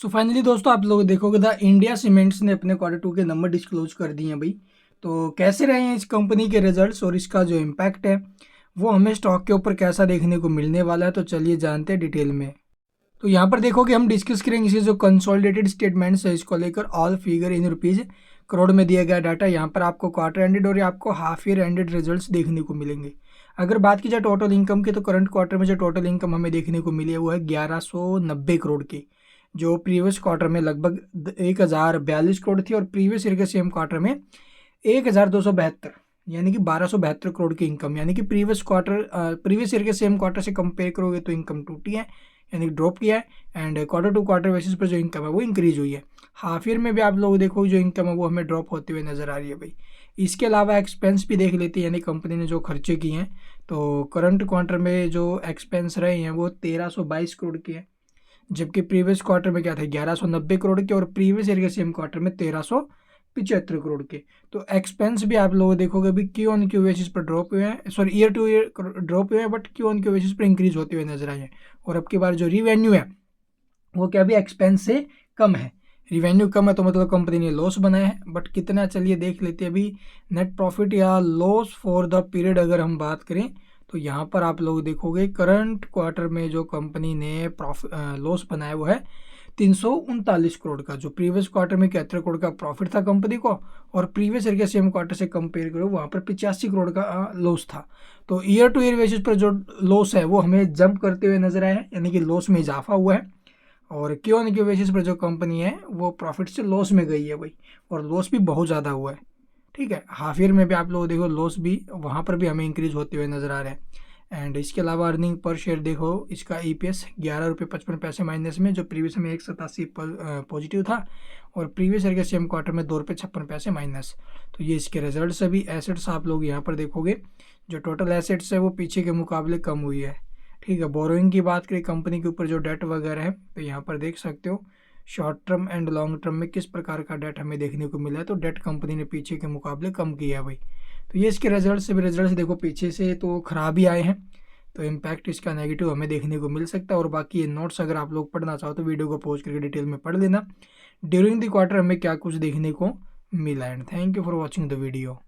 So finally दोस्तों आप लोग देखोगे द इंडिया सीमेंट्स ने अपने Q2 के नंबर डिस्क्लोज कर दिए हैं भाई। तो कैसे रहे हैं इस कंपनी के रिजल्ट्स और इसका जो इम्पैक्ट है वो हमें स्टॉक के ऊपर कैसा देखने को मिलने वाला है, तो चलिए जानते हैं डिटेल में। तो यहाँ पर देखोगे हम डिस्कस करेंगे इसे जो कंसोलिडेटेड स्टेटमेंट्स है इसको लेकर all figure in rupees crore में दिया गया डाटा। यहाँ पर आपको क्वार्टर एंडेड और आपको हाफ ईयर एंडेड रिजल्ट्स देखने को मिलेंगे। अगर बात की जाए टोटल इनकम की, तो करंट क्वार्टर में जो टोटल इनकम हमें देखने को मिली है वो है 1190 करोड़ की, जो प्रीवियस क्वार्टर में लगभग 1042 करोड़ थी और प्रीवियस ईयर के सेम क्वार्टर में 1272 यानी कि 1272 करोड़ की इनकम, यानी कि प्रीवियस ईयर के सेम क्वार्टर से कंपेयर करोगे तो इनकम टूटी है यानी कि ड्रॉप किया है। And quarter to quarter basis पर जो इनकम है वो इंक्रीज हुई है। हाफ ईयर में भी आप लोग देखो जो इनकम है वो हमें ड्रॉप होते हुए नजर आ रही है भाई। इसके अलावा एक्सपेंस भी देख लेते हैं, यानी कंपनी ने जो खर्चे किए हैं। तो करंट क्वार्टर में जो एक्सपेंस रहे हैं वो 1322 करोड़ के हैं, जबकि प्रीवियस क्वार्टर में क्या था 1190 करोड़ के और प्रीवियस ईयर के सेम क्वार्टर में 1375 करोड़ के। तो एक्सपेंस भी आप लोग देखोगे अभी क्यू ऑन क्यू बेसिस पर ड्रॉप हुए हैं, sorry year two year drop हुए हैं, but Q on Q basis पर इंक्रीज होते हुए नजर आए हैं। और अब की बार जो रिवेन्यू है वो क्या भी एक्सपेंस से कम है। रिवेन्यू कम है तो मतलब कंपनी ने लॉस बनाया है, बट कितना चलिए देख लेते हैं अभी। नेट प्रॉफिट या लॉस फॉर द पीरियड अगर हम बात करें तो यहाँ पर आप लोग देखोगे करंट क्वार्टर में जो कंपनी ने लॉस बनाया वो है 339 करोड़ का, जो प्रीवियस क्वार्टर में 71 करोड़ का प्रॉफिट था कंपनी को और प्रीवियस ईयर के सेम क्वार्टर से कंपेयर करो वहाँ पर 85 करोड़ का लॉस था। तो ईयर टू ईयर बेसिस पर जो लॉस है वो हमें जंप करते हुए नजर आया है, यानी कि लॉस में इजाफा हुआ है। और क्यू ऑन क्यू बेसिस पर जो कंपनी है वो प्रॉफिट से लॉस में गई है भाई, और लॉस भी बहुत ज़्यादा हुआ है। ठीक है, हाफ ईयर में भी आप लोग देखो लॉस भी वहाँ पर भी हमें इंक्रीज होते हुए नजर आ रहे हैं। एंड इसके अलावा अर्निंग पर शेयर देखो, इसका ईपीएस 11 रुपये 55 पैसे माइनस में, जो प्रीवियस में 187 पॉजिटिव था और प्रीवियस ईयर के सेम क्वार्टर में 2 रुपये 56 पैसे माइनस। तो ये इसके रिजल्ट्स अभी एसेट्स आप लोग यहाँ पर देखोगे जो टोटल एसेट्स है वो पीछे के मुकाबले कम हुई है। ठीक है, बोरोइंग की बात करें कंपनी के ऊपर जो डेट वगैरह है तो यहाँ पर देख सकते हो short term and long term में किस प्रकार का डेट हमें देखने को मिला है। तो डेट कंपनी ने पीछे के मुकाबले कम किया है भाई। तो ये इसके रिजल्ट्स देखो पीछे से तो खराब ही आए हैं, तो इम्पैक्ट इसका नेगेटिव हमें देखने को मिल सकता है। और बाकी ये नोट्स अगर आप लोग पढ़ना चाहो तो वीडियो को पॉज करके डिटेल में पढ़ लेना ड्यूरिंग द क्वार्टर हमें क्या कुछ देखने को मिला। And thank you for watching the video.